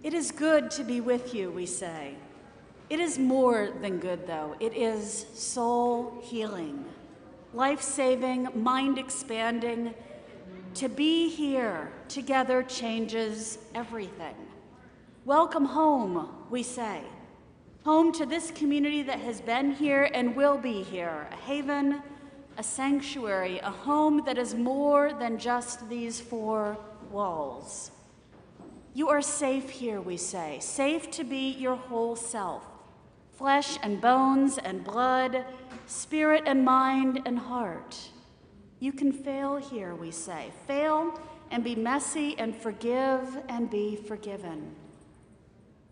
It is good to be with you, we say. It is more than good, though. It is soul healing, life-saving, mind-expanding. To be here together changes everything. Welcome home, we say. Home to this community that has been here and will be here, a haven, a sanctuary, a home that is more than just these four walls. You are safe here, we say, safe to be your whole self, flesh and bones and blood, spirit and mind and heart. You can fail here, we say, fail and be messy and forgive and be forgiven.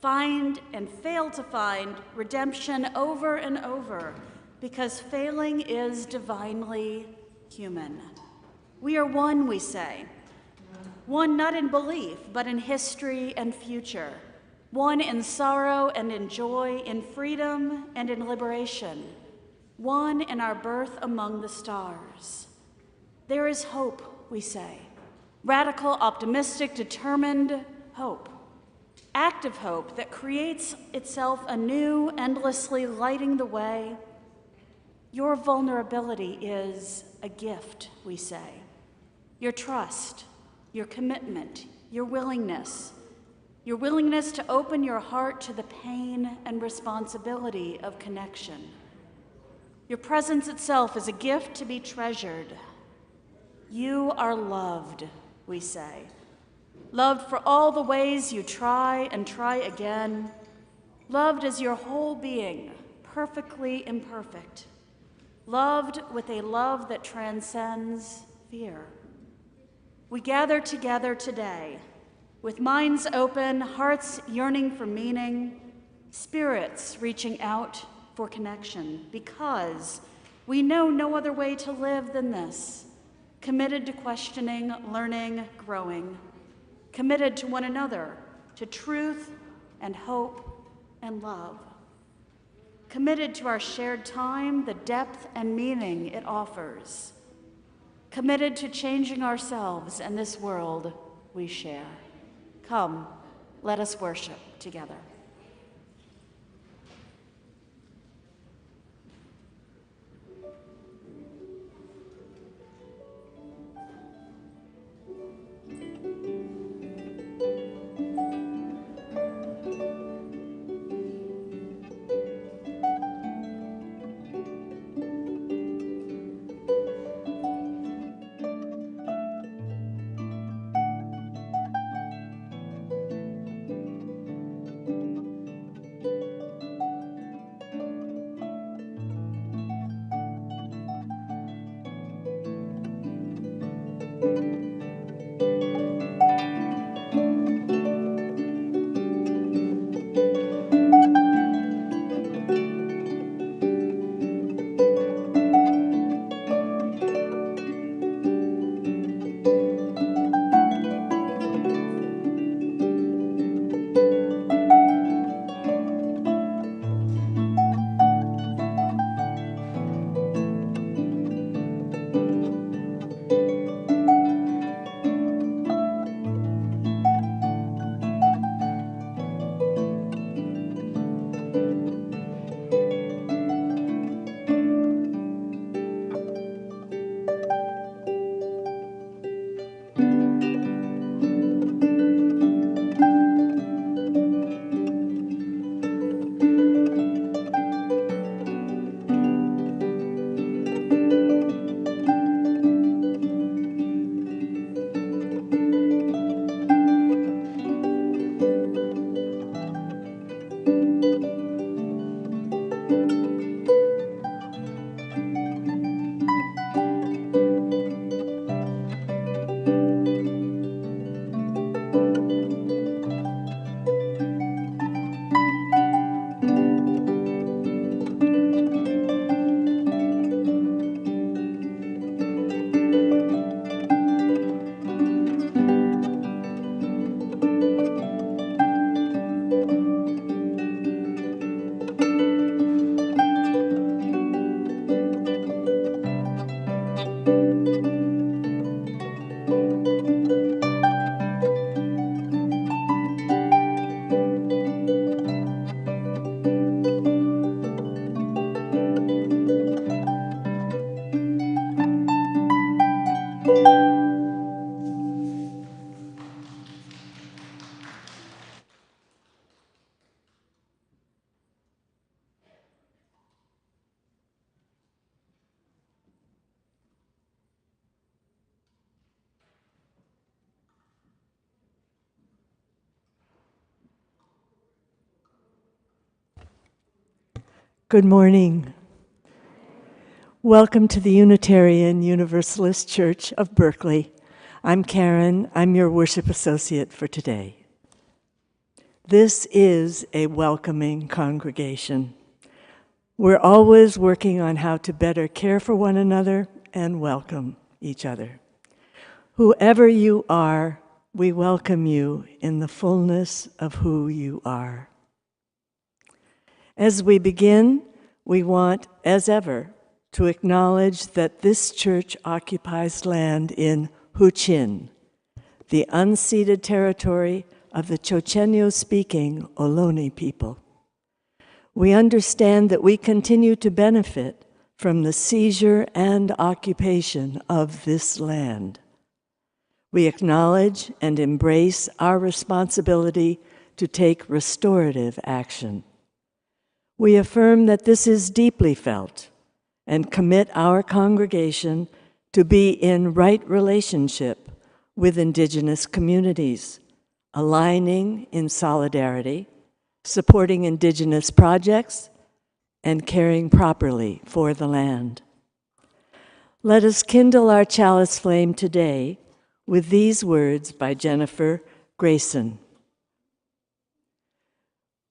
Find and fail to find redemption over and over, because failing is divinely human. We are one, we say. One not in belief, but in history and future. One in sorrow and in joy, in freedom and in liberation. One in our birth among the stars. There is hope, we say. Radical, optimistic, determined hope. Active hope that creates itself anew, endlessly lighting the way. Your vulnerability is a gift, we say. Your trust, your commitment, your willingness to open your heart to the pain and responsibility of connection. Your presence itself is a gift to be treasured. You are loved, we say. Loved for all the ways you try and try again. Loved as your whole being, perfectly imperfect. Loved with a love that transcends fear. We gather together today with minds open, hearts yearning for meaning, spirits reaching out for connection, because we know no other way to live than this, committed to questioning, learning, growing, committed to one another, to truth and hope and love, committed to our shared time, the depth and meaning it offers, committed to changing ourselves and this world we share. Come, let us worship together. Good morning. Welcome to the Unitarian Universalist Church of Berkeley. I'm Karen. I'm your worship associate for today. This is a welcoming congregation. We're always working on how to better care for one another and welcome each other. Whoever you are, we welcome you in the fullness of who you are. As we begin, we want, as ever, to acknowledge that this church occupies land in Huichin, the unceded territory of the Chochenyo-speaking Ohlone people. We understand that we continue to benefit from the seizure and occupation of this land. We acknowledge and embrace our responsibility to take restorative action. We affirm that this is deeply felt and commit our congregation to be in right relationship with Indigenous communities, aligning in solidarity, supporting Indigenous projects, and caring properly for the land. Let us kindle our chalice flame today with these words by Jennifer Grayson.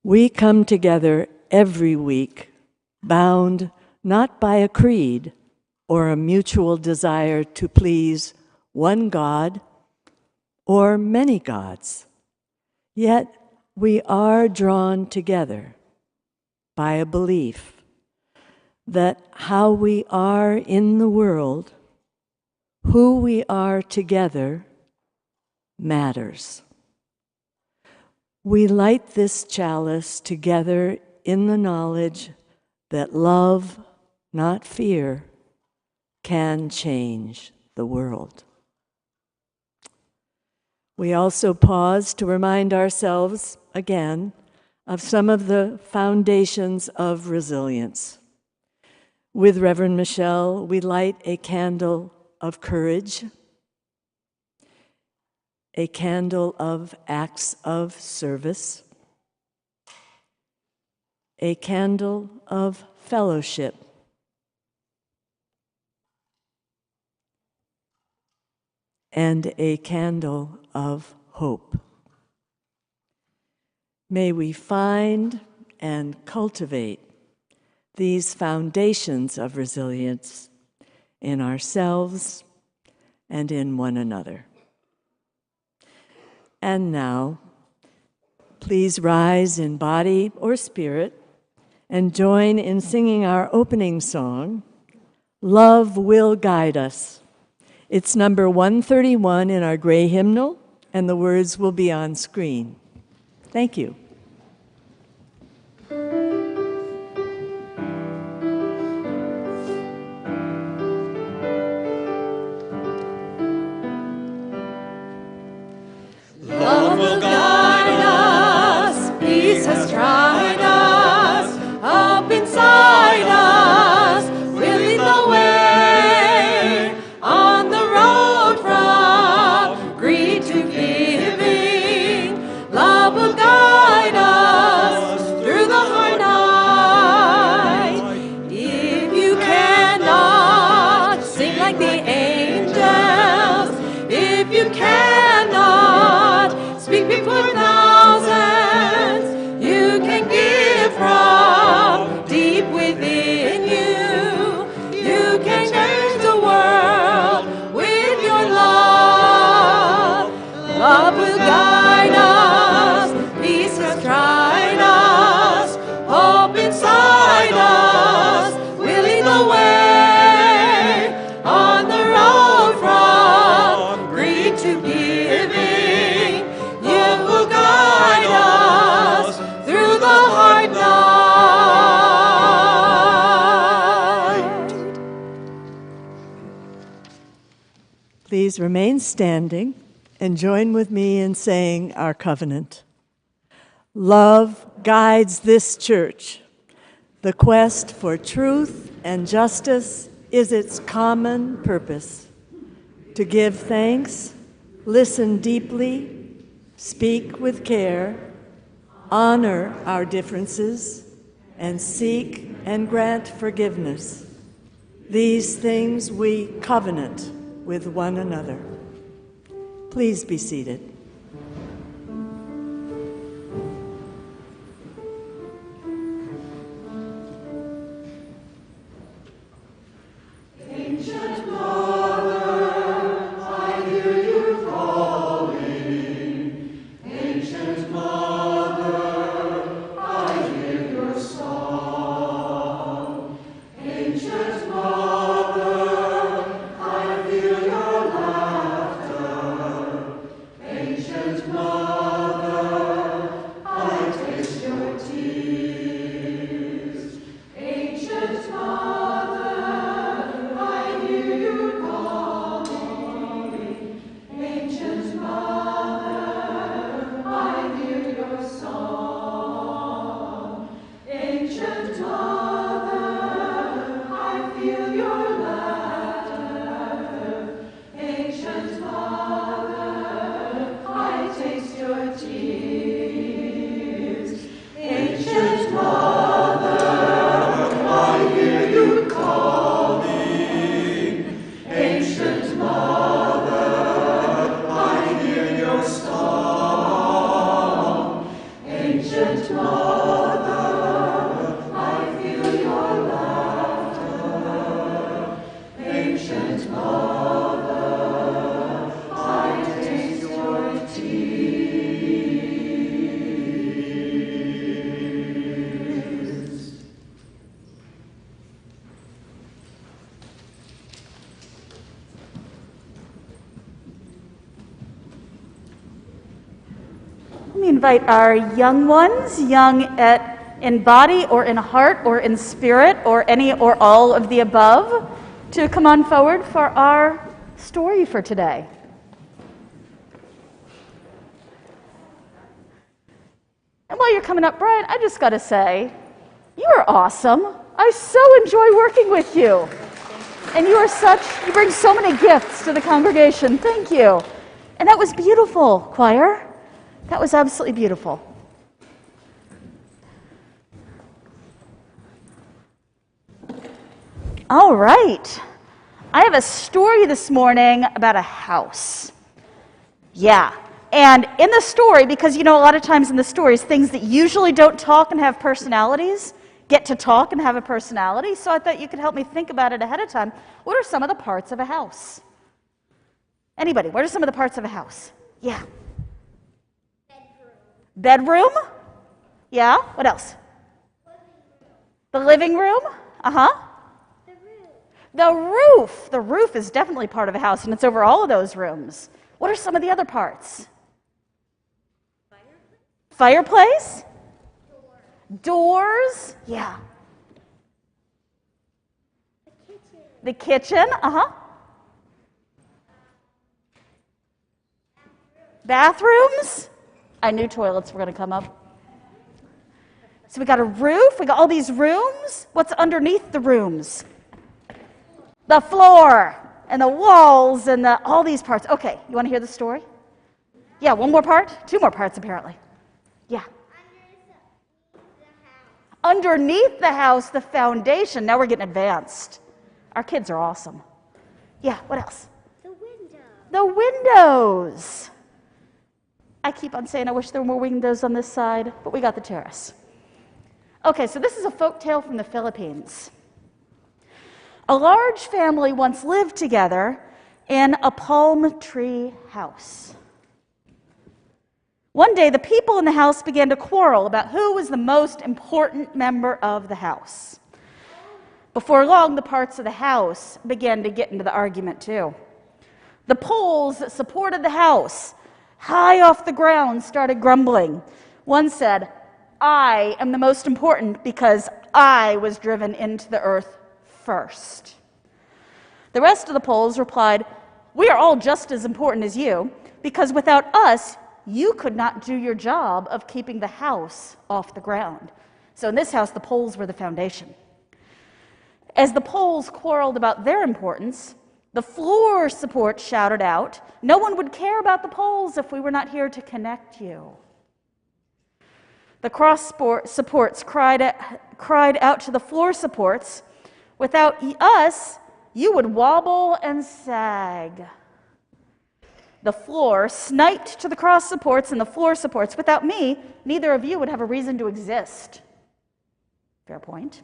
We come together every week, bound not by a creed or a mutual desire to please one God or many gods. Yet we are drawn together by a belief that how we are in the world, who we are together, matters. We light this chalice together in the knowledge that love, not fear, can change the world. We also pause to remind ourselves, again, of some of the foundations of resilience. With Reverend Michelle, we light a candle of courage, a candle of acts of service, a candle of fellowship, and a candle of hope. May we find and cultivate these foundations of resilience in ourselves and in one another. And now, please rise in body or spirit and join in singing our opening song, Love Will Guide Us. It's number 131 in our gray hymnal, and the words will be on screen. Thank you. Love will guide us, peace has tried us, up inside us, we'll lead the way, on the road from greed to giving, love will guide us through the hard night. If you cannot sing like the angels, if you cannot speak before thousands, you can give from deep within you. You can change the world with your love. Love will guide us, peace has tried us, hope inside us, we'll lead the way, on the road from greed to giving. You will guide us through the hard night. Please remain standing and join with me in saying our covenant. Love guides this church. The quest for truth and justice is its common purpose. To give thanks, listen deeply, speak with care, honor our differences, and seek and grant forgiveness. These things we covenant with one another. Please be seated. Invite our young ones, young in body or in heart or in spirit or any or all of the above, to come on forward for our story for today. And while you're coming up, Brian, I just got to say, you are awesome. I so enjoy working with you. And you bring so many gifts to the congregation. Thank you. And that was beautiful, choir. That was absolutely beautiful. All right. I have a story this morning about a house. Yeah. And in the story, because a lot of times in the stories, things that usually don't talk and have personalities get to talk and have a personality. So I thought you could help me think about it ahead of time. What are some of the parts of a house? Anybody, what are some of the parts of a house? Yeah. Bedroom? Yeah. What else? The living room? Uh-huh. The roof. The roof is definitely part of a house, and it's over all of those rooms. What are some of the other parts? Fireplace? Doors? Yeah. The kitchen? Uh-huh. Bathrooms? I knew toilets were going to come up. So we got a roof. We got all these rooms. What's underneath the rooms? The floor and the walls and all these parts. Okay, you want to hear the story? Yeah, one more part? Two more parts, apparently. Yeah. Underneath the house, the foundation. Now we're getting advanced. Our kids are awesome. Yeah, what else? The window. The windows. I keep on saying I wish there were more windows on this side, but we got the terrace. Okay, so this is a folk tale from the Philippines. A large family once lived together in a palm tree house. One day, the people in the house began to quarrel about who was the most important member of the house. Before long, the parts of the house began to get into the argument too. The poles that supported the house, high off the ground, started grumbling. One said, "I am the most important because I was driven into the earth first." The rest of the poles replied, "We are all just as important as you, because without us, you could not do your job of keeping the house off the ground." So in this house, the poles were the foundation. As the poles quarreled about their importance, the floor support shouted out, "No one would care about the poles if we were not here to connect you." The cross supports cried out to the floor supports, "Without us, you would wobble and sag." The floor sniped to the cross supports and the floor supports. "Without me, neither of you would have a reason to exist." Fair point.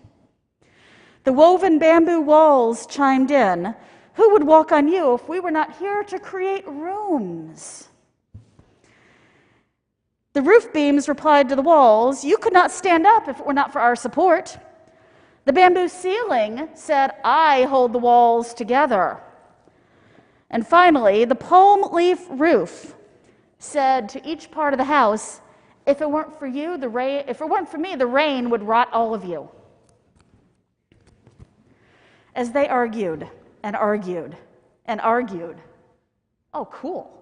The woven bamboo walls chimed in. "Who would walk on you if we were not here to create rooms?" The roof beams replied to the walls, "You could not stand up if it were not for our support." The bamboo ceiling said, "I hold the walls together." And finally, the palm leaf roof said to each part of the house, if it weren't for me, the rain would rot all of you." As they argued and argued and argued, oh, cool.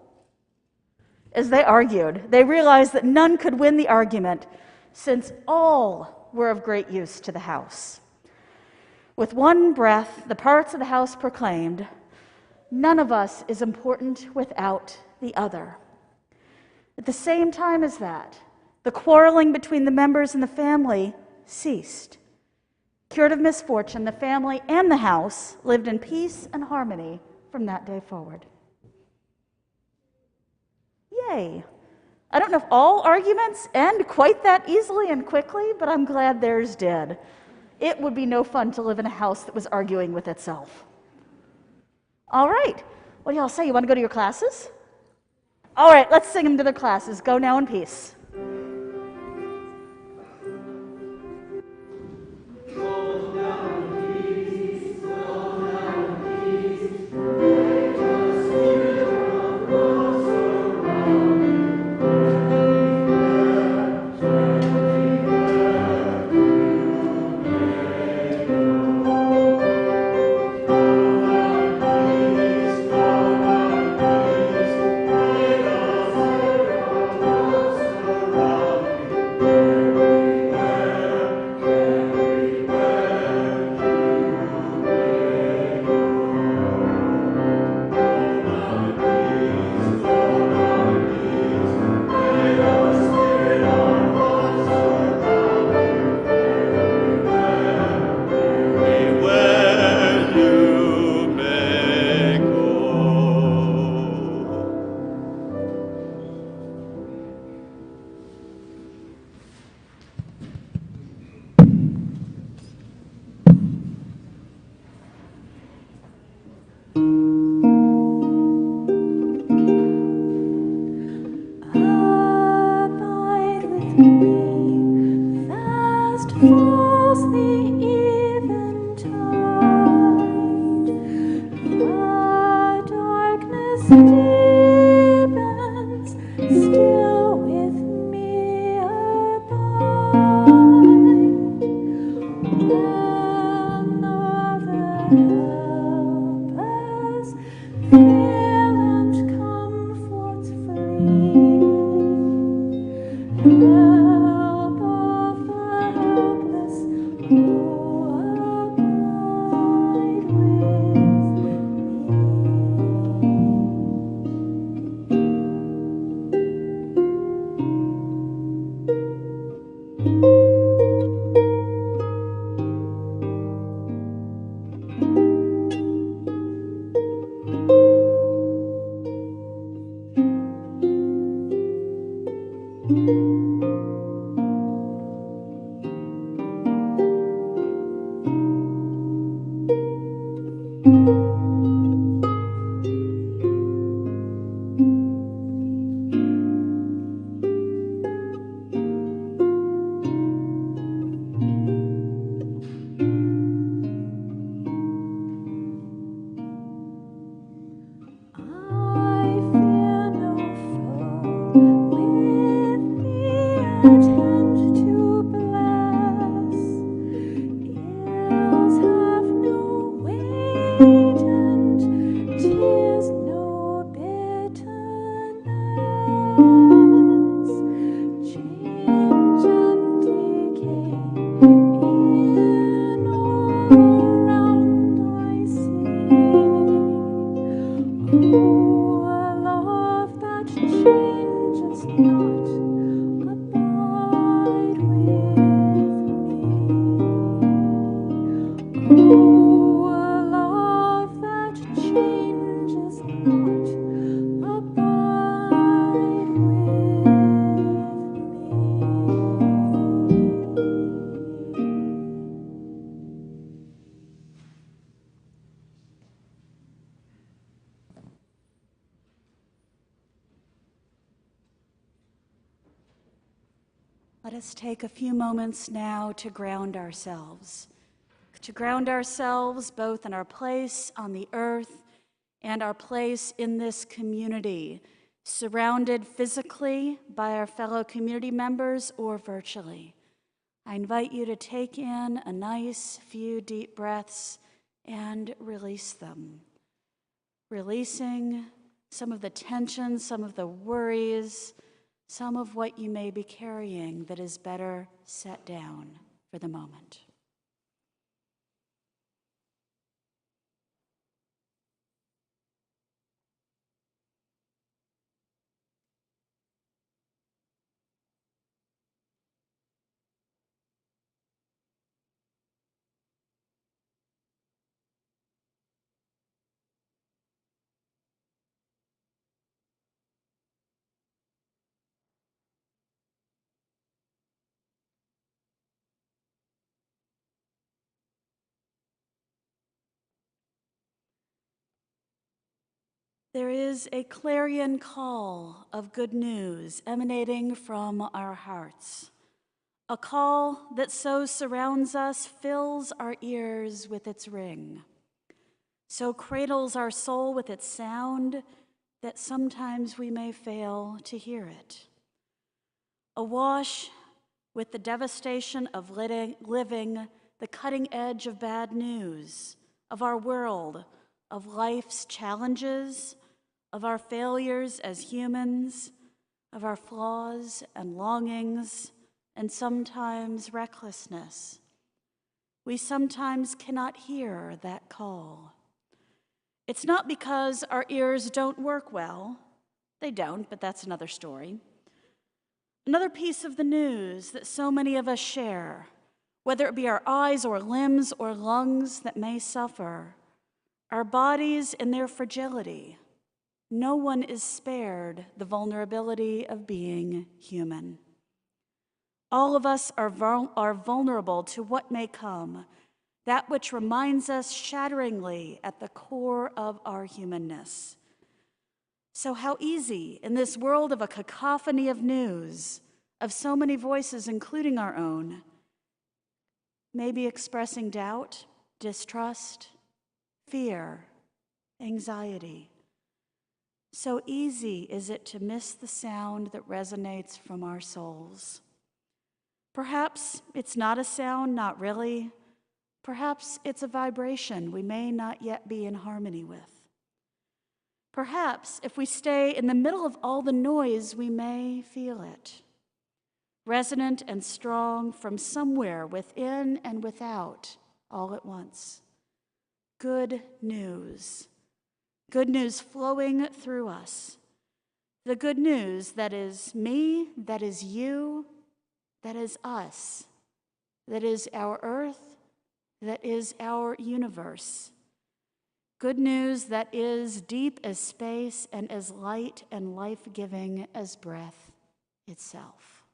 As they argued, they realized that none could win the argument, since all were of great use to the house. With one breath, the parts of the house proclaimed, "None of us is important without the other." At the same time as that, the quarreling between the members in the family ceased. Cured of misfortune, the family and the house lived in peace and harmony from that day forward. Yay! I don't know if all arguments end quite that easily and quickly, but I'm glad theirs did. It would be no fun to live in a house that was arguing with itself. All right. What do y'all say? You want to go to your classes? All right, let's sing them to their classes. Go now in peace. us take a few moments now to ground ourselves both in our place on the earth and our place in this community, surrounded physically by our fellow community members or virtually. I invite you to take in a nice few deep breaths and release them. Releasing some of the tension, some of the worries, some of what you may be carrying that is better set down for the moment. There is a clarion call of good news emanating from our hearts, a call that so surrounds us, fills our ears with its ring, so cradles our soul with its sound that sometimes we may fail to hear it. Awash with the devastation of living the cutting edge of bad news, of our world, of life's challenges, of our failures as humans, of our flaws and longings, and sometimes recklessness. We sometimes cannot hear that call. It's not because our ears don't work well. They don't, but that's another story. Another piece of the news that so many of us share, whether it be our eyes or limbs or lungs that may suffer, our bodies in their fragility. No one is spared the vulnerability of being human. All of us are vulnerable to what may come, that which reminds us shatteringly at the core of our humanness. So how easy in this world of a cacophony of news, of so many voices, including our own, maybe expressing doubt, distrust, fear, anxiety. So easy is it to miss the sound that resonates from our souls. Perhaps it's not a sound, not really. Perhaps it's a vibration we may not yet be in harmony with. Perhaps if we stay in the middle of all the noise, we may feel it. Resonant and strong from somewhere within and without, all at once. Good news. Good news flowing through us. The good news that is me, that is you, that is us, that is our earth, that is our universe. Good news that is deep as space and as light and life-giving as breath itself.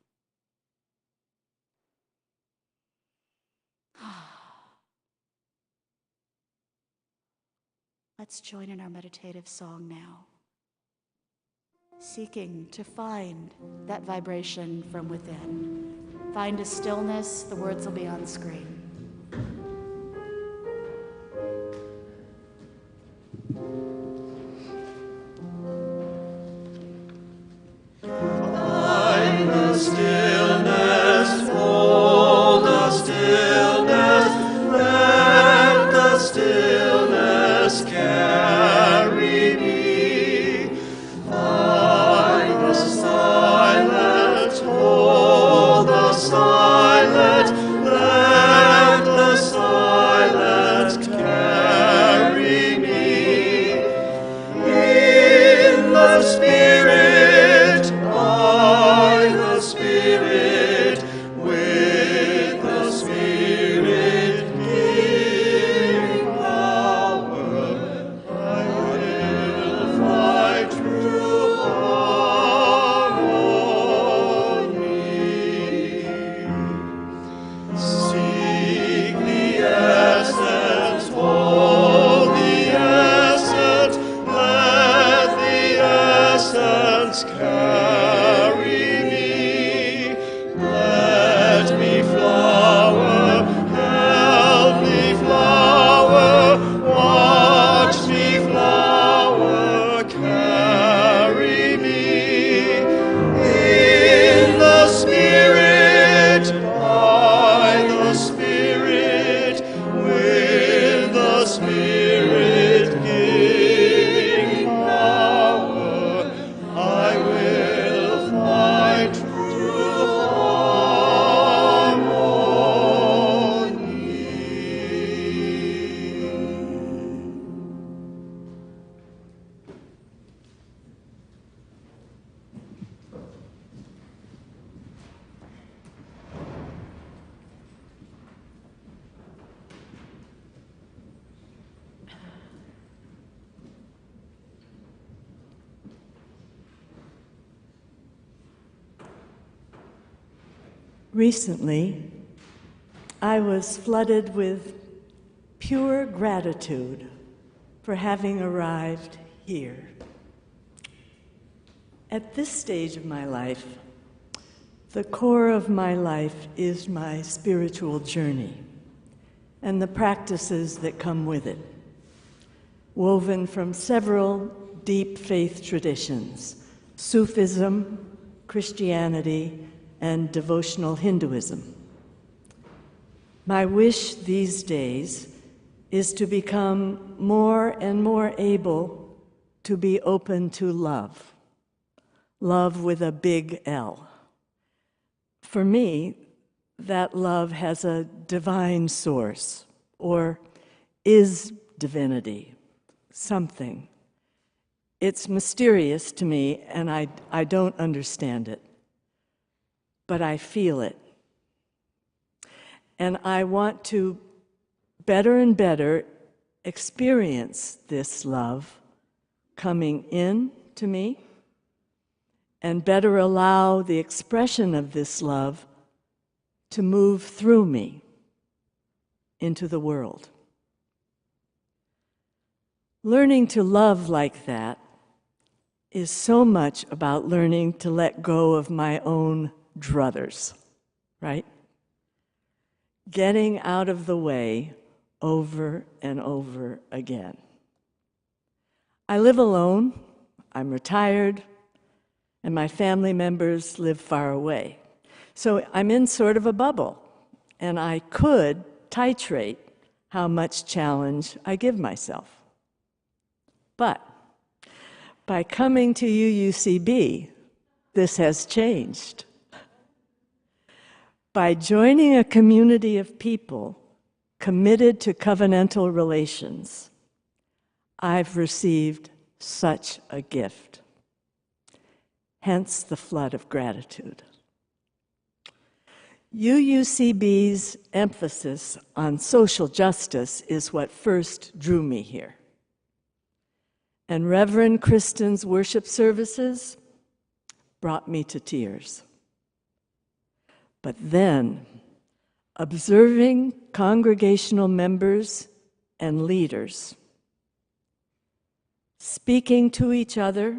Let's join in our meditative song now, seeking to find that vibration from within. Find a stillness, the words will be on screen. Find the stillness, hold the stillness, let the stillness carry me. Find the silence, hold the silence, let the silence carry me. In the Spirit, by the Spirit, with the Spirit giving power, I will find true harmony. Seek the essence, hold the essence, let the essence Recently, I was flooded with pure gratitude for having arrived here. At this stage of my life, the core of my life is my spiritual journey and the practices that come with it, woven from several deep faith traditions: Sufism, Christianity, and devotional Hinduism. My wish these days is to become more and more able to be open to love. Love with a big L. For me, that love has a divine source, or is divinity, something. It's mysterious to me, and I don't understand it, but I feel it. And I want to better and better experience this love coming in to me, and better allow the expression of this love to move through me into the world. Learning to love like that is so much about learning to let go of my own druthers, right? Getting out of the way over and over again. I live alone, I'm retired, and my family members live far away. So I'm in sort of a bubble, and I could titrate how much challenge I give myself. But by coming to UUCB, this has changed. By joining a community of people committed to covenantal relations, I've received such a gift. Hence the flood of gratitude. UUCB's emphasis on social justice is what first drew me here. And Reverend Kristen's worship services brought me to tears. But then, observing congregational members and leaders speaking to each other,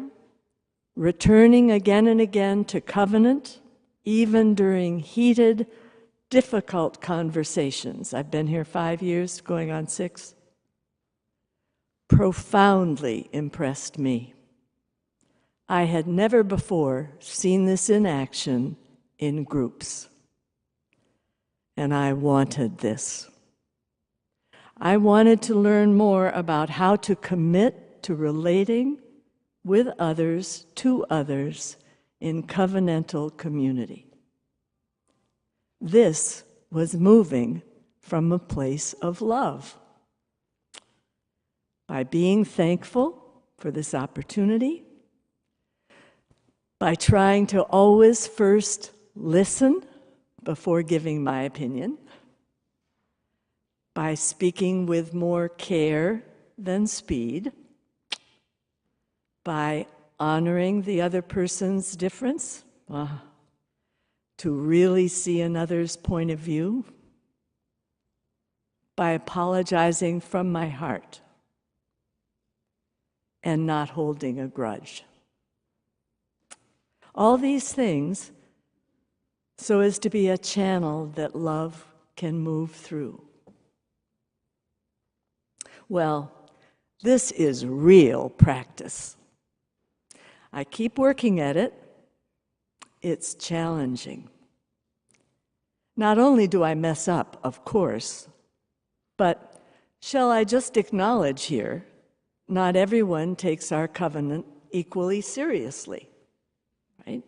returning again and again to covenant, even during heated, difficult conversations. I've been here 5 years, going on 6. Profoundly impressed me. I had never before seen this in action in groups. And I wanted this. I wanted to learn more about how to commit to relating with others, to others, in covenantal community. This was moving from a place of love. By being thankful for this opportunity, by trying to always first listen before giving my opinion, by speaking with more care than speed, by honoring the other person's difference, to really see another's point of view, by apologizing from my heart and not holding a grudge. All these things so as to be a channel that love can move through. Well, this is real practice. I keep working at it. It's challenging. Not only do I mess up, of course, but shall I just acknowledge here, not everyone takes our covenant equally seriously, right?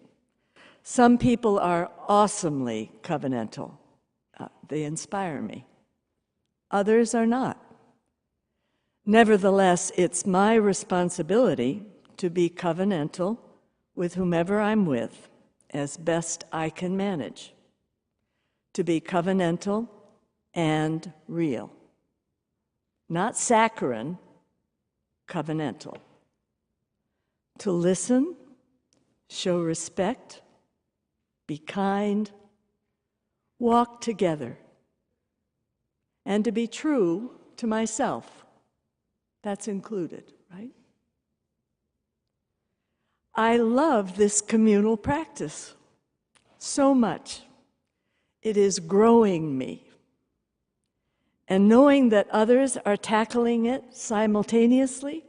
Some people are awesomely covenantal. They inspire me. Others are not. Nevertheless, it's my responsibility to be covenantal with whomever I'm with as best I can manage. To be covenantal and real. Not saccharine, covenantal. To listen, show respect, be kind, walk together, and to be true to myself. That's included, right? I love this communal practice so much. It is growing me. And knowing that others are tackling it simultaneously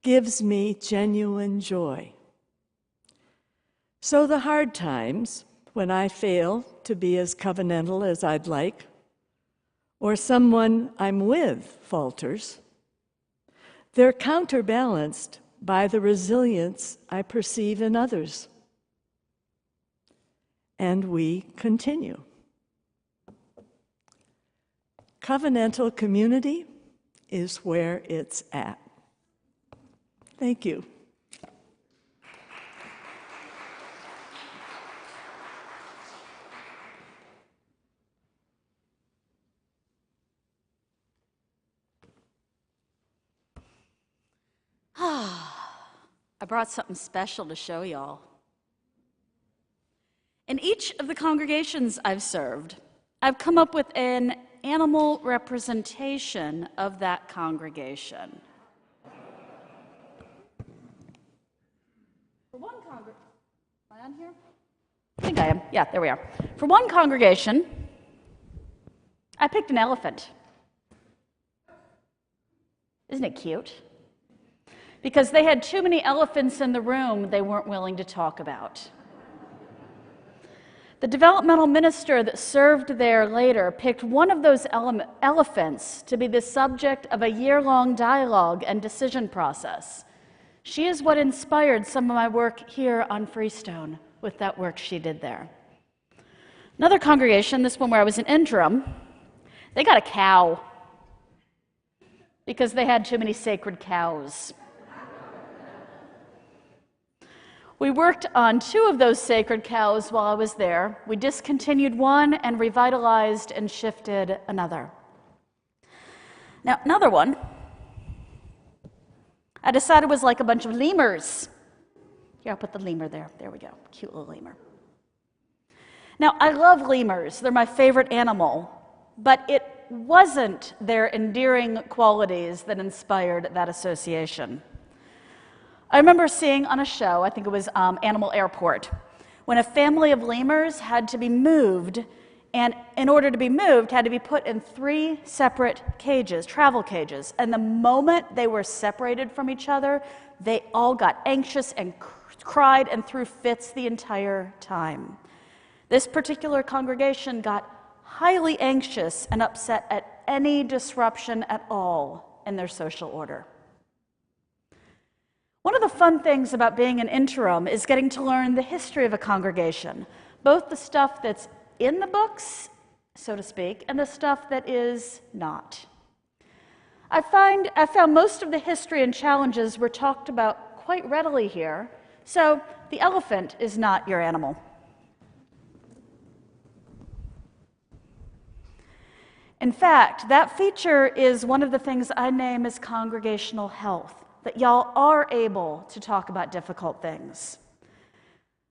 gives me genuine joy. So the hard times, when I fail to be as covenantal as I'd like, or someone I'm with falters, they're counterbalanced by the resilience I perceive in others. And we continue. Covenantal community is where it's at. Thank you. I brought something special to show y'all. In each of the congregations I've served, I've come up with an animal representation of that congregation. For one congregation, am I on here? I think I am. Yeah, there we are. For one congregation, I picked an elephant. Isn't it cute? Because they had too many elephants in the room they weren't willing to talk about. The developmental minister that served there later picked one of those elephants to be the subject of a year-long dialogue and decision process. She is what inspired some of my work here on Freestone with that work she did there. Another congregation, this one where I was an interim, they got a cow because they had too many sacred cows. We worked on 2 of those sacred cows while I was there. We discontinued one and revitalized and shifted another. Now, another one, I decided was like a bunch of lemurs. Here, I'll put the lemur there. There we go. Cute little lemur. Now, I love lemurs. They're my favorite animal. But it wasn't their endearing qualities that inspired that association. I remember seeing on a show, I think it was Animal Airport, when a family of lemurs had to be moved, and in order to be moved, had to be put in 3 separate cages, travel cages. And the moment they were separated from each other, they all got anxious and cried and threw fits the entire time. This particular congregation got highly anxious and upset at any disruption at all in their social order. One of the fun things about being an interim is getting to learn the history of a congregation, both the stuff that's in the books, so to speak, and the stuff that is not. I found most of the history and challenges were talked about quite readily here, so the elephant is not your animal. In fact, that feature is one of the things I name as congregational health, that y'all are able to talk about difficult things.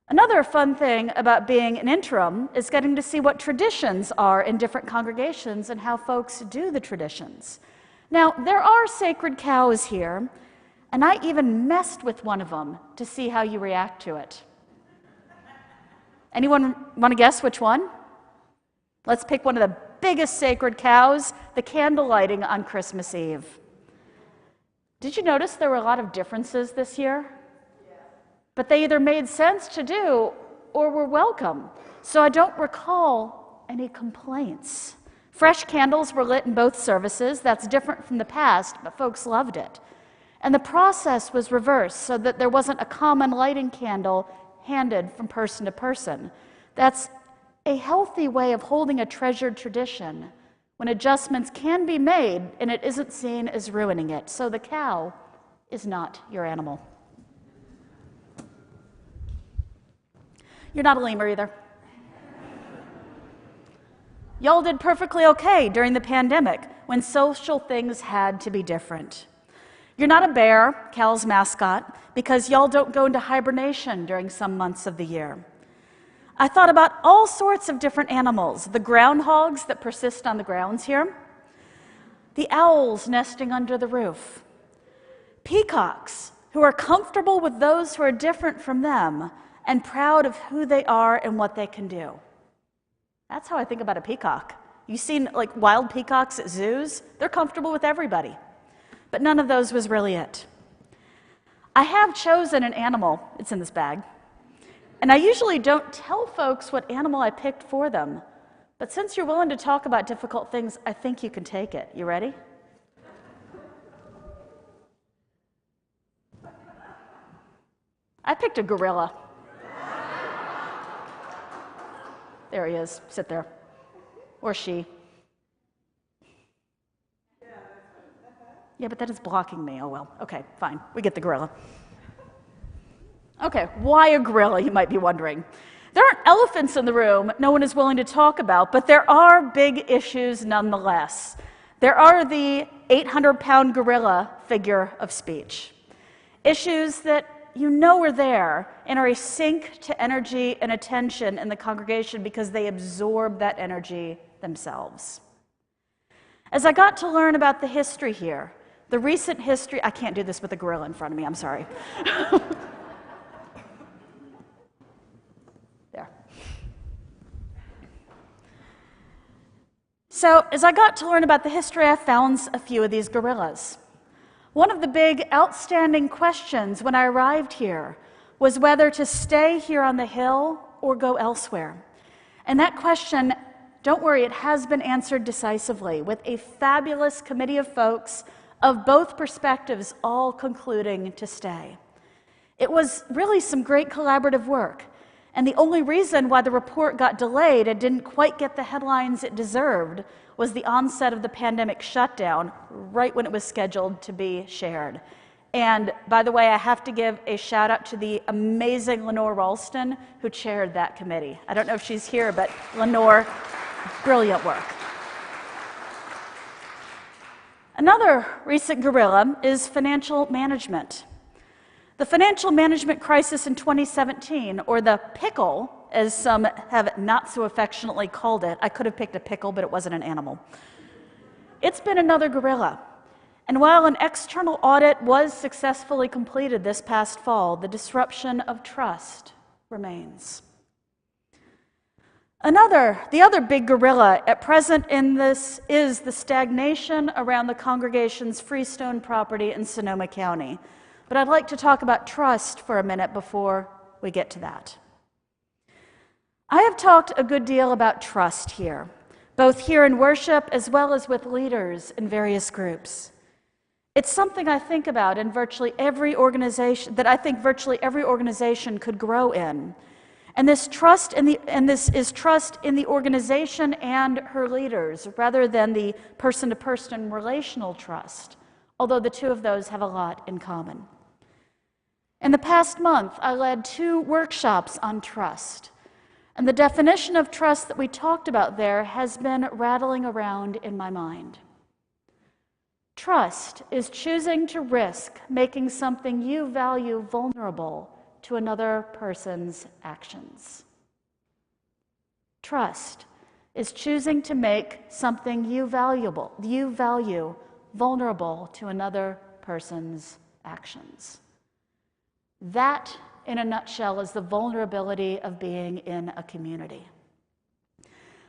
Another fun thing about being an interim is getting to see what traditions are in different congregations and how folks do the traditions. Now, there are sacred cows here, and I even messed with one of them to see how you react to it. Anyone want to guess which one? Let's pick one of the biggest sacred cows, the candle lighting on Christmas Eve. Did you notice there were a lot of differences this year? Yeah. But they either made sense to do or were welcome. So I don't recall any complaints. Fresh candles were lit in both services. That's different from the past, but folks loved it. And the process was reversed so that there wasn't a common lighting candle handed from person to person. That's a healthy way of holding a treasured tradition when adjustments can be made and it isn't seen as ruining it. So the cow is not your animal. You're not a lemur either. Y'all did perfectly okay during the pandemic when social things had to be different. You're not a bear, Cal's mascot, because y'all don't go into hibernation during some months of the year. I thought about all sorts of different animals, the groundhogs that persist on the grounds here, the owls nesting under the roof, peacocks who are comfortable with those who are different from them and proud of who they are and what they can do. That's how I think about a peacock. You've seen like wild peacocks at zoos? They're comfortable with everybody. But none of those was really it. I have chosen an animal, it's in this bag, and I usually don't tell folks what animal I picked for them. But since you're willing to talk about difficult things, I think you can take it. You ready? I picked a gorilla. There he is. Sit there. Or she. Yeah, but that is blocking me. Oh, well. Okay, fine. We get the gorilla. Okay, why a gorilla, you might be wondering. There aren't elephants in the room no one is willing to talk about, but there are big issues nonetheless. There are the 800-pound gorilla figure of speech. Issues that you know are there and are a sink to energy and attention in the congregation because they absorb that energy themselves. As I got to learn about the history here, the recent history, I can't do this with a gorilla in front of me, I'm sorry. There. So, as I got to learn about the history, I found a few of these gorillas. One of the big outstanding questions when I arrived here was whether to stay here on the hill or go elsewhere. And that question, don't worry, it has been answered decisively with a fabulous committee of folks of both perspectives all concluding to stay. It was really some great collaborative work, and the only reason why the report got delayed and didn't quite get the headlines it deserved was the onset of the pandemic shutdown right when it was scheduled to be shared. And by the way, I have to give a shout out to the amazing Lenore Ralston who chaired that committee. I don't know if she's here, but Lenore, brilliant work. Another recent gorilla is financial management. The financial management crisis in 2017, or the pickle, as some have not so affectionately called it. I could have picked a pickle, but it wasn't an animal. It's been another gorilla. And while an external audit was successfully completed this past fall, the disruption of trust remains. The other big gorilla at present in this is the stagnation around the congregation's Freestone property in Sonoma County. But I'd like to talk about trust for a minute before we get to that. I have talked a good deal about trust here, both here in worship as well as with leaders in various groups. It's something I think about in virtually every organization, that I think virtually every organization could grow in. And this is trust in the organization and her leaders, rather than the person-to-person relational trust, although the two of those have a lot in common. In the past month, I led 2 workshops on trust, and the definition of trust that we talked about there has been rattling around in my mind. Trust is choosing to risk making something you value vulnerable to another person's actions. Trust is choosing to make something you value vulnerable to another person's actions. That, in a nutshell, is the vulnerability of being in a community.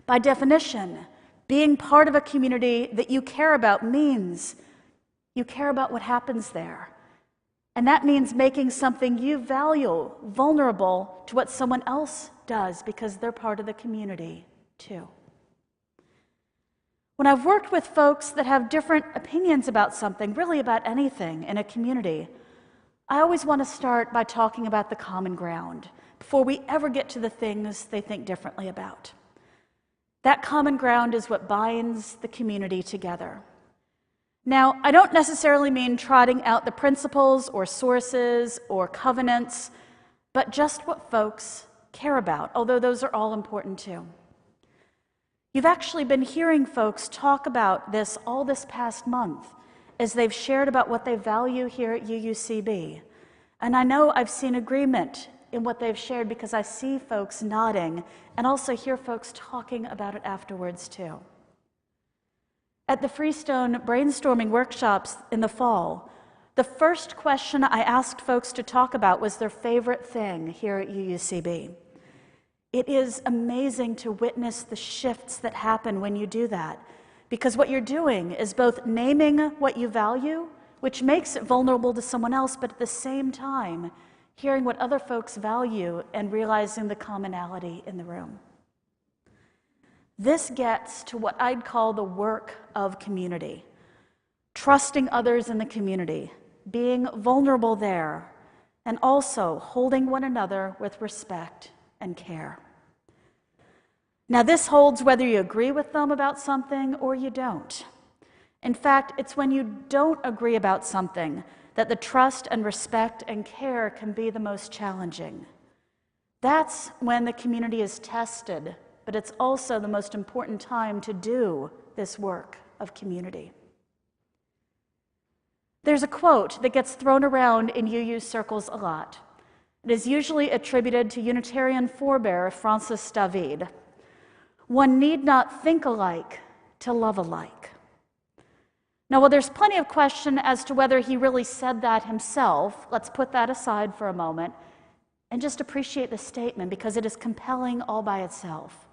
By definition, being part of a community that you care about means you care about what happens there. And that means making something you value vulnerable to what someone else does because they're part of the community too. When I've worked with folks that have different opinions about something, really about anything in a community, I always want to start by talking about the common ground before we ever get to the things they think differently about. That common ground is what binds the community together. Now, I don't necessarily mean trotting out the principles or sources or covenants, but just what folks care about, although those are all important too. You've actually been hearing folks talk about this all this past month as they've shared about what they value here at UUCB. And I know I've seen agreement in what they've shared because I see folks nodding and also hear folks talking about it afterwards too. At the Freestone brainstorming workshops in the fall, the first question I asked folks to talk about was their favorite thing here at UUCB. It is amazing to witness the shifts that happen when you do that, because what you're doing is both naming what you value, which makes it vulnerable to someone else, but at the same time, hearing what other folks value and realizing the commonality in the room. This gets to what I'd call the work of community. Trusting others in the community, being vulnerable there, and also holding one another with respect and care. Now, this holds whether you agree with them about something or you don't. In fact, it's when you don't agree about something that the trust and respect and care can be the most challenging. That's when the community is tested, but it's also the most important time to do this work of community. There's a quote that gets thrown around in UU circles a lot. It is usually attributed to Unitarian forebear Francis David. One need not think alike to love alike. Now, while there's plenty of question as to whether he really said that himself, let's put that aside for a moment and just appreciate the statement because it is compelling all by itself.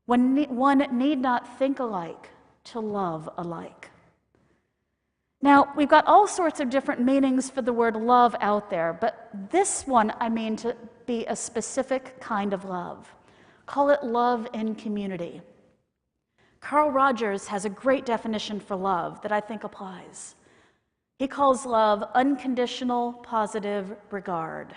One need not think alike to love alike. Now, we've got all sorts of different meanings for the word love out there, but this one I mean to be a specific kind of love. Call it love in community. Carl Rogers has a great definition for love that I think applies. He calls love unconditional, positive regard.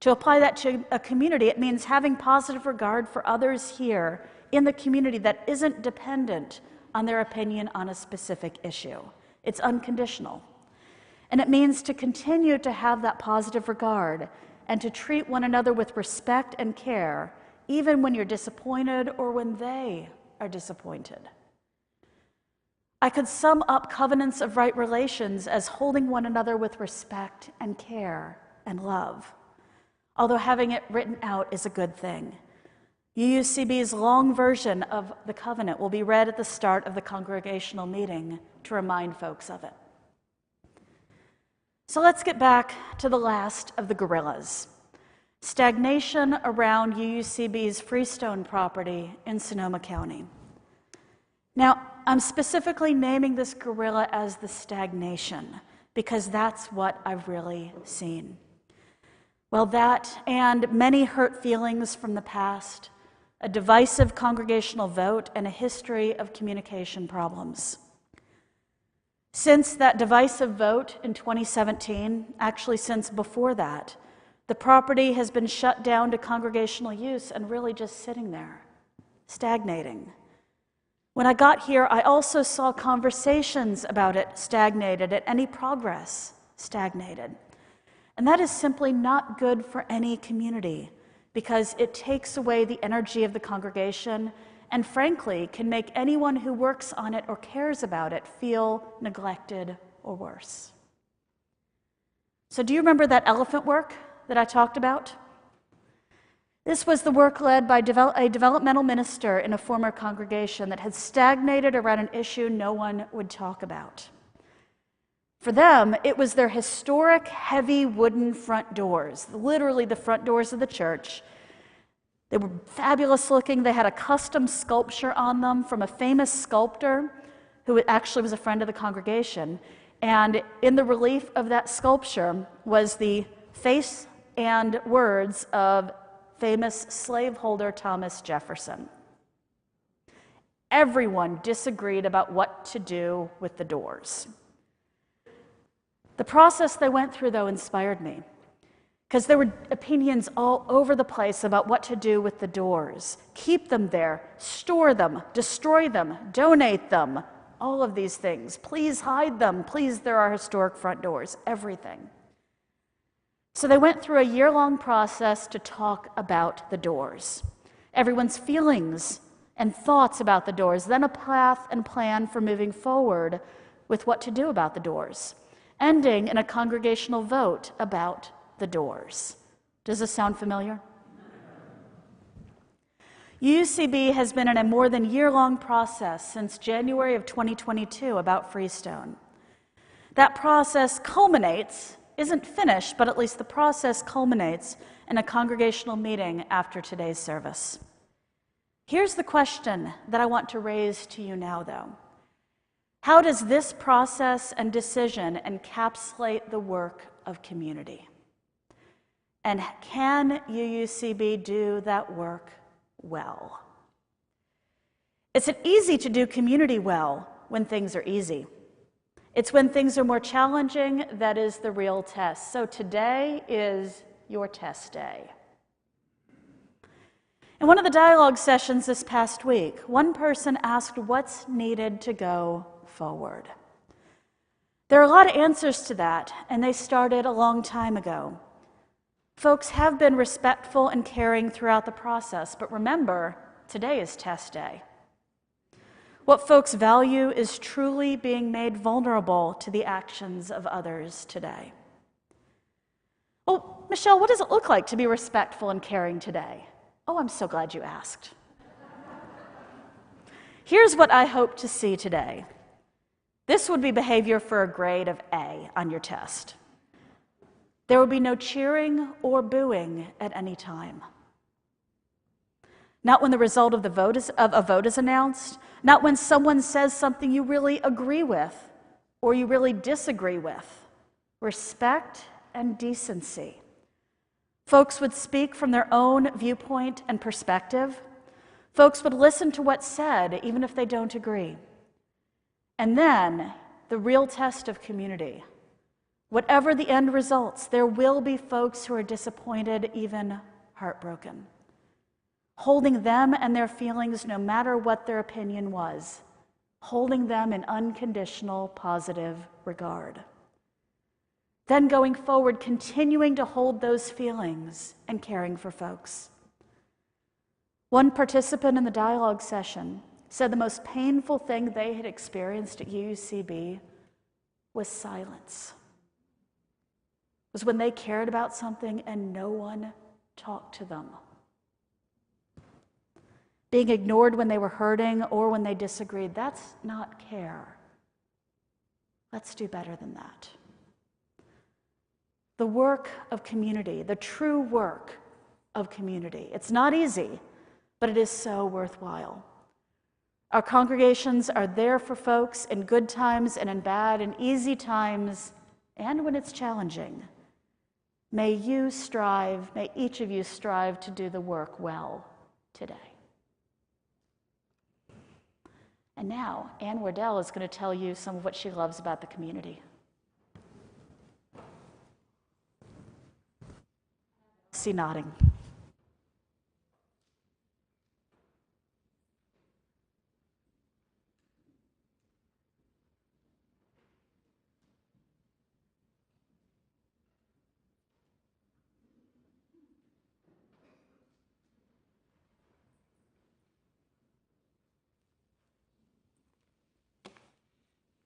To apply that to a community, it means having positive regard for others here in the community that isn't dependent on their opinion on a specific issue. It's unconditional. And it means to continue to have that positive regard and to treat one another with respect and care, even when you're disappointed or when they are disappointed. I could sum up covenants of right relations as holding one another with respect and care and love, although having it written out is a good thing. UUCB's long version of the covenant will be read at the start of the congregational meeting to remind folks of it. So let's get back to the last of the gorillas. Stagnation around UUCB's Freestone property in Sonoma County. Now, I'm specifically naming this gorilla as the stagnation because that's what I've really seen. Well, that and many hurt feelings from the past, a divisive congregational vote, and a history of communication problems. Since that divisive vote in 2017, actually since before that, the property has been shut down to congregational use and really just sitting there, stagnating. When I got here, I also saw conversations about it stagnated, and any progress stagnated. And that is simply not good for any community because it takes away the energy of the congregation and frankly can make anyone who works on it or cares about it feel neglected or worse. So do you remember that elephant work that I talked about? This was the work led by a developmental minister in a former congregation that had stagnated around an issue no one would talk about. For them, it was their historic, heavy wooden front doors, literally the front doors of the church. They were fabulous looking. They had a custom sculpture on them from a famous sculptor who actually was a friend of the congregation. And in the relief of that sculpture was the face and words of famous slaveholder Thomas Jefferson. Everyone disagreed about what to do with the doors. The process they went through, though, inspired me because there were opinions all over the place about what to do with the doors. Keep them there, store them, destroy them, donate them, all of these things. Please hide them. Please, there are historic front doors, everything. So they went through a year-long process to talk about the doors, everyone's feelings and thoughts about the doors, then a path and plan for moving forward with what to do about the doors, ending in a congregational vote about the doors. Does this sound familiar? UUCB has been in a more than year-long process since January of 2022 about Freestone. That process culminates, isn't finished, but at least the process culminates in a congregational meeting after today's service. Here's the question that I want to raise to you now, though. How does this process and decision encapsulate the work of community? And can UUCB do that work well? It's easy to do community well when things are easy. It's when things are more challenging that is the real test. So today is your test day. In one of the dialogue sessions this past week, one person asked what's needed to go forward. There are a lot of answers to that, and they started a long time ago. Folks have been respectful and caring throughout the process, but remember, today is test day. What folks value is truly being made vulnerable to the actions of others today. Well, Michelle, what does it look like to be respectful and caring today? Oh, I'm so glad you asked. Here's what I hope to see today. This would be behavior for a grade of A on your test. There will be no cheering or booing at any time. Not when the result of a vote is announced, not when someone says something you really agree with or you really disagree with. Respect and decency. Folks would speak from their own viewpoint and perspective. Folks would listen to what's said, even if they don't agree. And then, the real test of community. Whatever the end results, there will be folks who are disappointed, even heartbroken. Holding them and their feelings no matter what their opinion was. Holding them in unconditional, positive regard. Then going forward, continuing to hold those feelings and caring for folks. One participant in the dialogue session said the most painful thing they had experienced at UUCB was silence. Was when they cared about something and no one talked to them. Being ignored when they were hurting or when they disagreed, that's not care. Let's do better than that. The work of community, the true work of community. It's not easy, but it is so worthwhile. Our congregations are there for folks in good times and in bad, in easy times, and when it's challenging. May each of you strive to do the work well today. And now, Ann Wardell is going to tell you some of what she loves about the community. See nodding.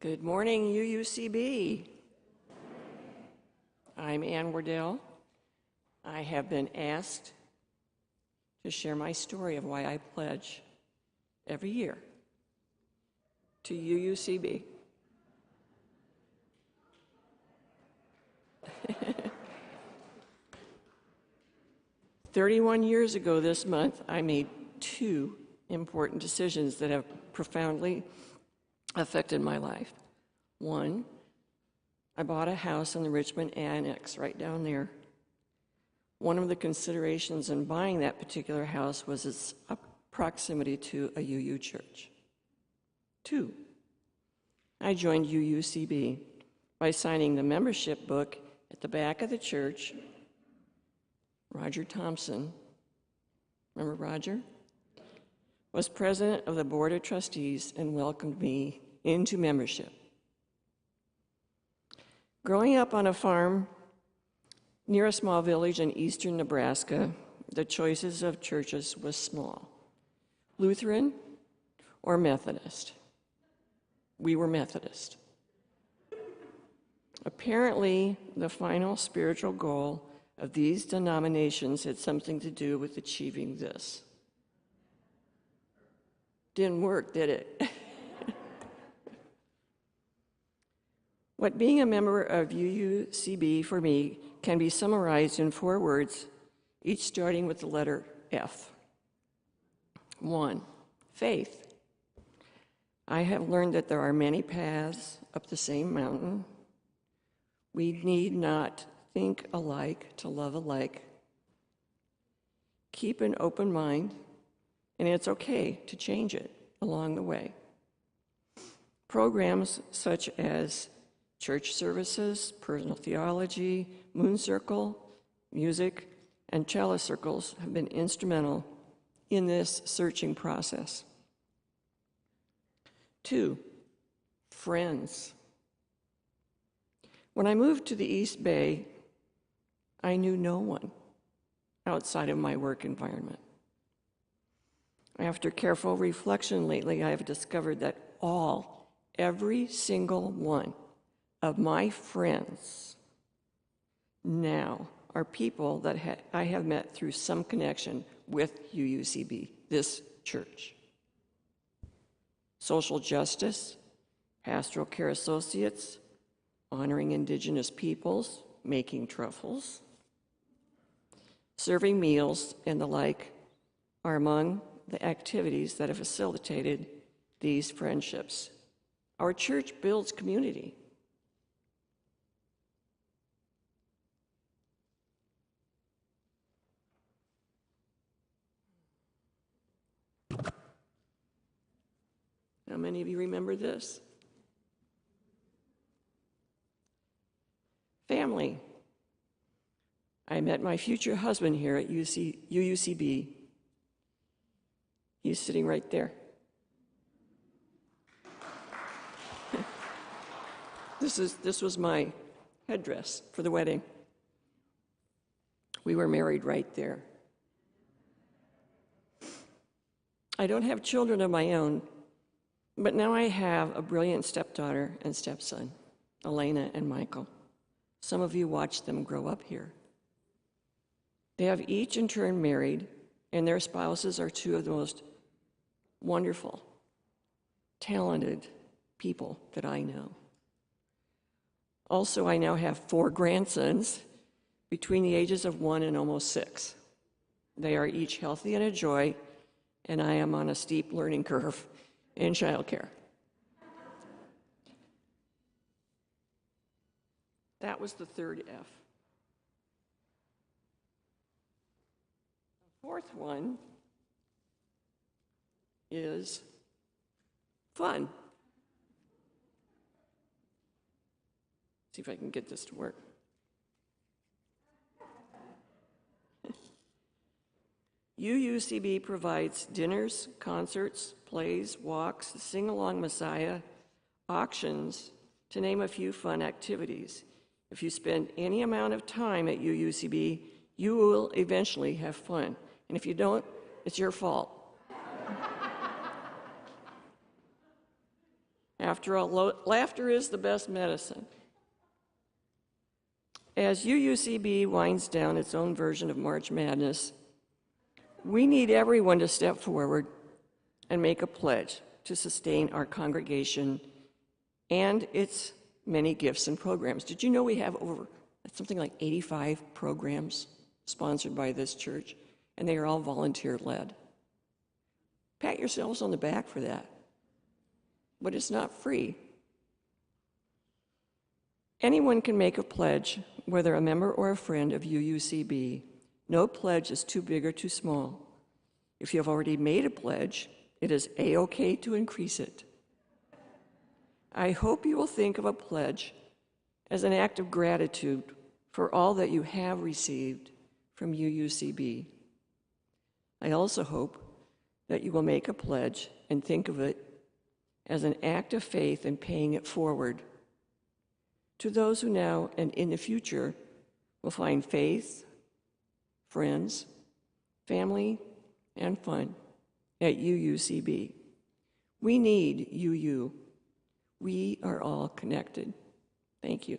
Good morning, UUCB. I'm Ann Wardell. I have been asked to share my story of why I pledge every year to UUCB. "31 years ago this month, I made two important decisions that have profoundly affected my life. One, I bought a house in the Richmond Annex right down there. One of the considerations in buying that particular house was its proximity to a UU church. Two, I joined UUCB by signing the membership book at the back of the church. Roger Thompson, remember Roger? Was president of the Board of Trustees and welcomed me into membership. Growing up on a farm near a small village in eastern Nebraska, the choices of churches was small. Lutheran or Methodist. We were Methodist. Apparently, the final spiritual goal of these denominations had something to do with achieving this. Didn't work, did it? What being a member of UUCB for me can be summarized in 4 words, each starting with the letter F. 1, faith. I have learned that there are many paths up the same mountain. We need not think alike to love alike. Keep an open mind, and it's okay to change it along the way. Programs such as church services, personal theology, moon circle, music, and chalice circles have been instrumental in this searching process. 2, friends. When I moved to the East Bay, I knew no one outside of my work environment. After careful reflection lately, I have discovered that every single one of my friends now are people that I have met through some connection with UUCB, this church. Social justice, pastoral care associates, honoring indigenous peoples, making truffles, serving meals, and the like are among the activities that have facilitated these friendships. Our church builds community. How many of you remember this? Family. I met my future husband here at UUCB. He's sitting right there. This was my headdress for the wedding. We were married right there. I don't have children of my own, but now I have a brilliant stepdaughter and stepson, Elena and Michael. Some of you watched them grow up here. They have each in turn married, and their spouses are 2 of the most wonderful, talented people that I know. Also, I now have 4 grandsons between the ages of 1 and almost 6. They are each healthy and a joy, and I am on a steep learning curve in childcare. That was the 3rd F. The 4th one is fun. See if I can get this to work. UUCB provides dinners, concerts, plays, walks, sing-along Messiah, auctions, to name a few fun activities. If you spend any amount of time at UUCB, you will eventually have fun. And if you don't, it's your fault. After all, laughter is the best medicine. As UUCB winds down its own version of March Madness, we need everyone to step forward and make a pledge to sustain our congregation and its many gifts and programs. Did you know we have something like 85 programs sponsored by this church, and they are all volunteer-led? Pat yourselves on the back for that. But it's not free. Anyone can make a pledge, whether a member or a friend of UUCB. No pledge is too big or too small. If you have already made a pledge, it is A-OK to increase it. I hope you will think of a pledge as an act of gratitude for all that you have received from UUCB. I also hope that you will make a pledge and think of it as an act of faith in paying it forward to those who now and in the future will find faith, friends, family, and fun at UUCB. We need UU. We are all connected. Thank you.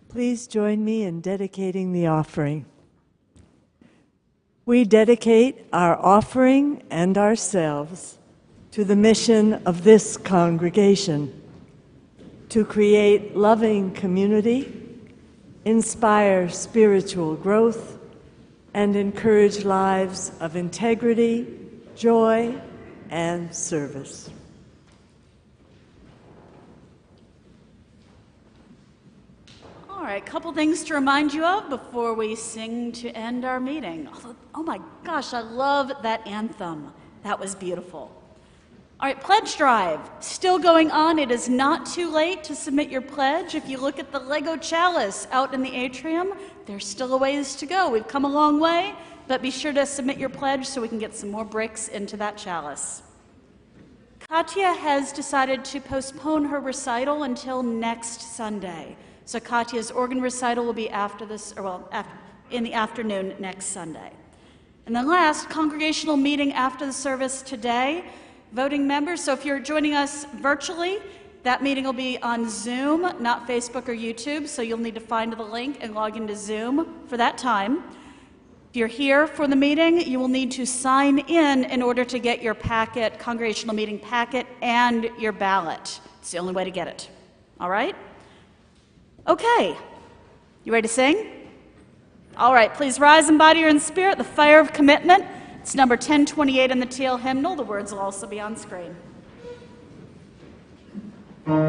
Please join me in dedicating the offering. We dedicate our offering and ourselves to the mission of this congregation, to create loving community, inspire spiritual growth, and encourage lives of integrity, joy, and service. All right, couple things to remind you of before we sing to end our meeting. Oh my gosh, I love that anthem. That was beautiful. All right, pledge drive, still going on. It is not too late to submit your pledge. If you look at the Lego chalice out in the atrium, there's still a ways to go. We've come a long way, but be sure to submit your pledge so we can get some more bricks into that chalice. Katya has decided to postpone her recital until next Sunday. So Katya's organ recital will be in the afternoon next Sunday. And then last, congregational meeting after the service today. Voting members, so if you're joining us virtually, that meeting will be on Zoom, not Facebook or YouTube, so you'll need to find the link and log into Zoom for that time. If you're here for the meeting, you will need to sign in order to get your packet, congregational meeting packet, and your ballot. It's the only way to get it. All right? Okay. You ready to sing? All right, please rise in body or in spirit, the fire of commitment. It's number 1028 in the teal hymnal. The words will also be on screen. From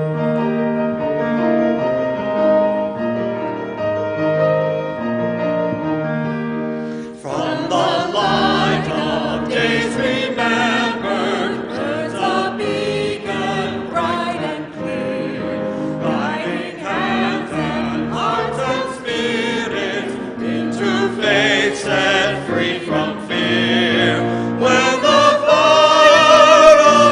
the light of days remembered, burns a beacon bright and clear, guiding hands and hearts and spirits into faith set free from fear. When the fire of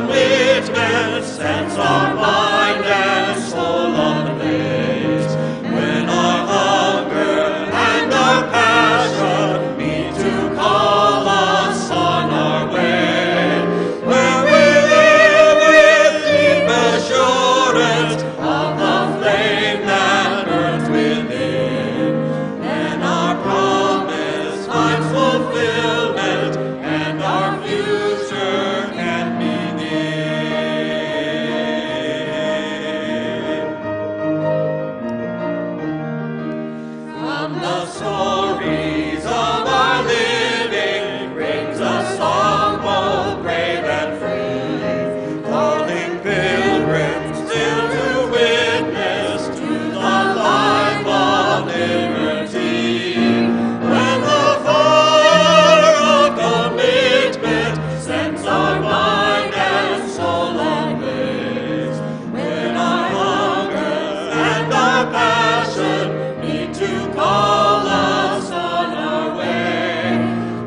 commitment sets our mind and soul ablaze, when our hunger and our passion meet to call us on our way, when we live with deep assurance of the flame that burns within, then our promise finds fulfillment and our future can begin. From the stories of our living rings a song both brave and free, calling pilgrims still to witness to the life of liberty. When the fire of commitment sets our mind and soul ablaze, when our hunger and our passion meet to call us on our way,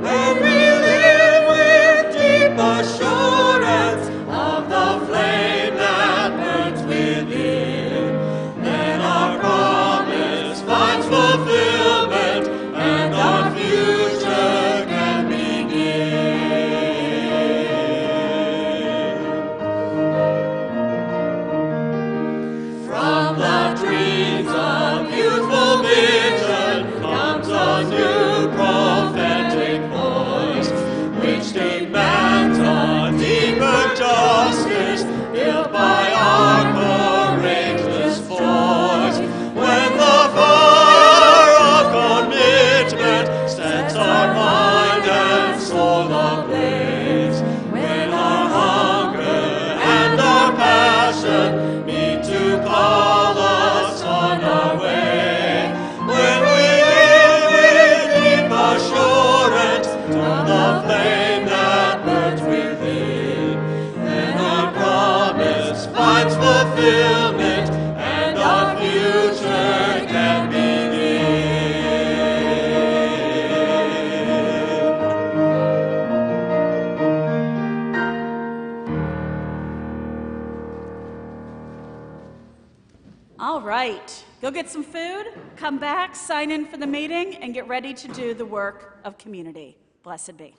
when we live with deep assurance of the flame that burns within, then our promise finds fulfillment and our future can begin. From the dreams of youthful vision comes a new prophetic voice, which demands a deeper justice built by our courageous force. When the fire of commitment sets our mind and soul ablaze, when our hunger and our passion meet to call us on our way, when we live with deep assurance of the flame that burns within, then our promise finds fulfillment and our future can begin. All right, go get some food, come back, sign in for the meeting, and get ready to do the work of community. Blessed be.